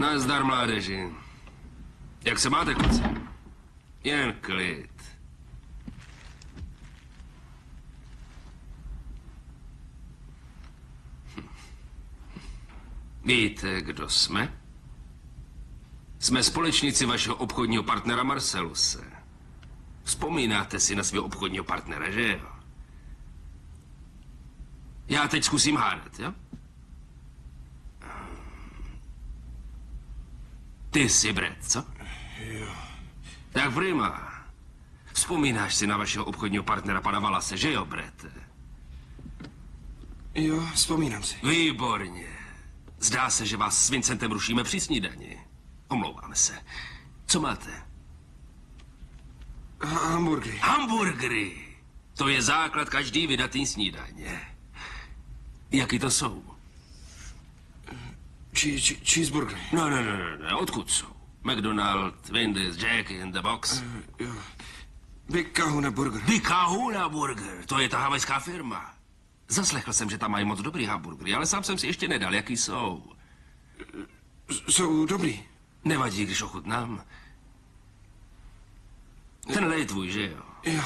Nazdar, mládeži. Jak se máte, kluci? Jen klid. Víte, kdo jsme? Jsme společníci vašeho obchodního partnera Marceluse. Vzpomínáte si na svého obchodního partnera, že jo? Já teď zkusím hádat, jo? Ty jsi Brett, co? Jo. Tak prima. Vzpomínáš si na vašeho obchodního partnera pana Valase, že jo, Brett? Jo, vzpomínám si. Výborně. Zdá se, že vás s Vincentem rušíme při snídani. Omlouváme se. Co máte? Hamburgery. Hamburgery. To je základ každý vydatý snídaně. Jaký to jsou? Cheeseburgery. No, odkud jsou? McDonald, Wendy's, Jack in the Box? Jo. Big Kahuna Burger. Big Kahuna Burger, to je ta havajská firma. Zaslechl jsem, že tam mají moc dobrý hamburgery, ale sám jsem si ještě nedal, jaký jsou. Jsou dobrý. Nevadí, když ochutnám. Tenhle je tvůj, že jo? Jo.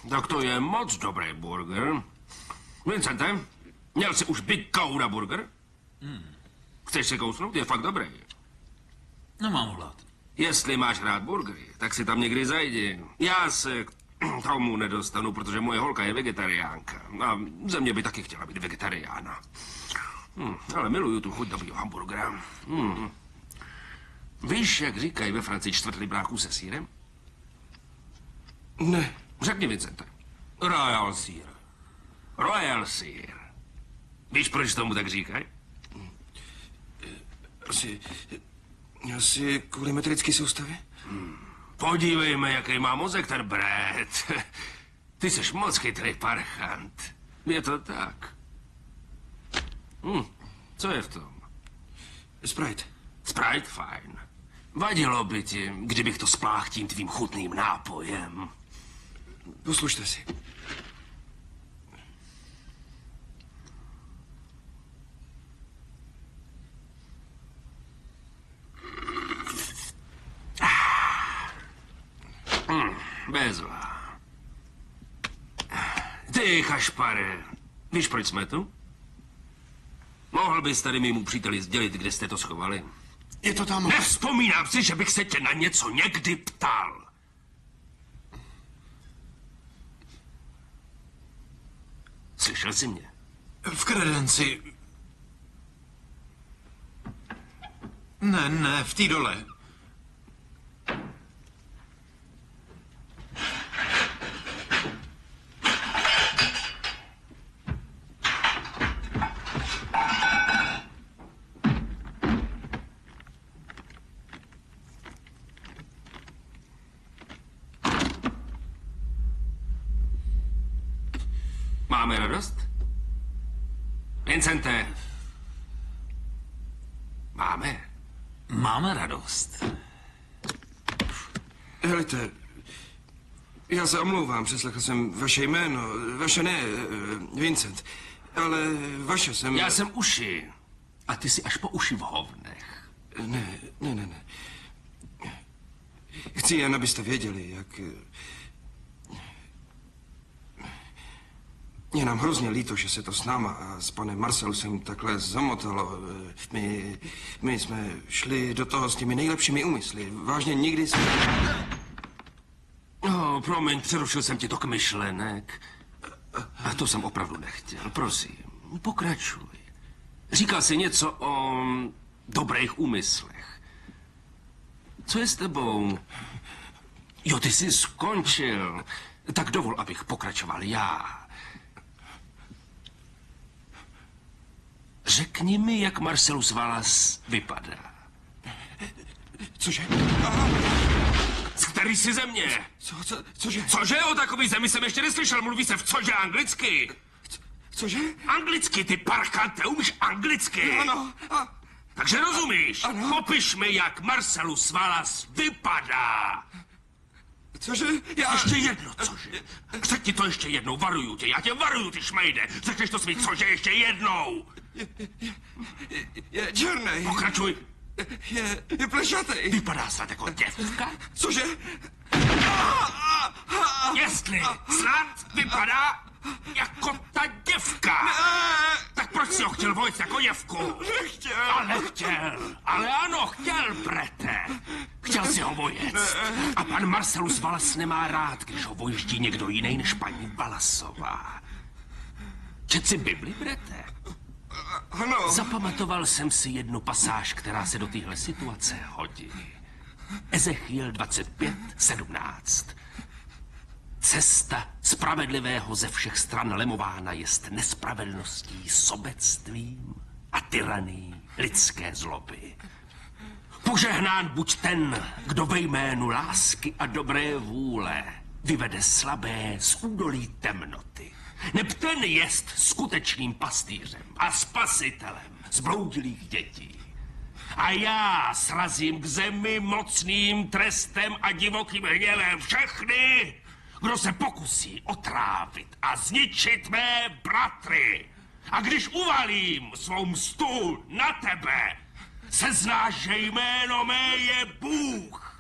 Tak to je moc dobrý burger. Vincente, měl jsi už Big Kahuna Burger? Chceš si kousnout? Je fakt dobrý. No, mám hlad. Jestli máš rád burgery, tak si tam někdy zajdi. Já se k tomu nedostanu, protože moje holka je vegetariánka. A ze mě by taky chtěla být vegetariána. Ale miluju tu chuť dobrýho hamburgera. Víš, jak říkají ve Francii čtvrtlý bráchů se sýrem? Ne. Řekni, Vincente. Royal sír. Royal sír. Víš, proč tomu tak říkají? Asi kvůli metrické soustavě? Podívejme, jaký má mozek ten Brett. Ty jsi moc chytrý parchant. Je to tak. Co je v tom? Sprite. Sprite, fajn. Vadilo by ti, kdybych to spláhl tím tvým chutným nápojem. Poslušte si. Bezva. Ty, kašpare, víš, proč jsme tu? Mohl bys tady mému příteli sdělit, kde jste to schovali? Je to tam. Nevzpomínám si, že bych se tě na něco někdy ptal. Slyšel jsi mě? V kredenci. Ne, v té dole. Máme radost? Vincente. Máme? Máme radost. Helejte, já se omlouvám, přeslechl jsem vaše jméno. Vaše ne, Vincent. Ale vaše jsem... Já jsem uši. A ty jsi až po uši v hovnech. Ne. Chci jen, abyste věděli, jak... Je nám hrozně líto, že se to s náma a s panem Marcelusem takhle zamotalo. My jsme šli do toho s těmi nejlepšími úmysly. Vážně nikdy jsme... Promiň, přerušil jsem ti tok myšlenek. A to jsem opravdu nechtěl. Prosím, pokračuj. Říkal jsi něco o dobrých úmyslech. Co je s tebou? Jo, ty jsi skončil. Tak dovol, abych pokračoval já. Řekni mi, jak Marcelus Wallace vypadá. Cože? Z který jsi země? Cože? Cože? O takový zemi jsem ještě neslyšel. Mluví se v cože anglicky. Cože? Anglicky, ty parchante, umíš anglicky? Ano. Takže rozumíš? Ano. Popiš mi, jak Marcelus Wallace vypadá. Cože? Já... Ještě jedno, cože? Řekni to ještě jednou, varuju tě, já tě varuju, ty šmejde. Řekneš to svý, cože, ještě jednou. Je černej. Pokračuj. Je plešatej. Vypadá snad jako děvka? Cože? Jestli snad vypadá jako ta děvka. Tak proč si ho chtěl vojít jako děvku? Nechtěl. Ale chtěl. Ale ano, chtěl, Brete. Chtěl si ho vojet. A pan Marcellus Wallace nemá rád, když ho vojíždí někdo jiný než paní Wallaceová. Čet si Bibli, Brete? Ano. Zapamatoval jsem si jednu pasáž, která se do téhle situace hodí. Ezechiel 25:17. Cesta spravedlivého ze všech stran lemována jest nespravedlností, sobectvím a tyranii lidské zloby. Požehnán buď ten, kdo ve jménu lásky a dobré vůle vyvede slabé z údolí temnoty. Neb ten jest skutečným pastýřem a spasitelem zbloudilých dětí. A já srazím k zemi mocným trestem a divokým hněvem všechny, kdo se pokusí otrávit a zničit mé bratry. A když uvalím svou mstu na tebe, seznáš, že jméno mé je Bůh.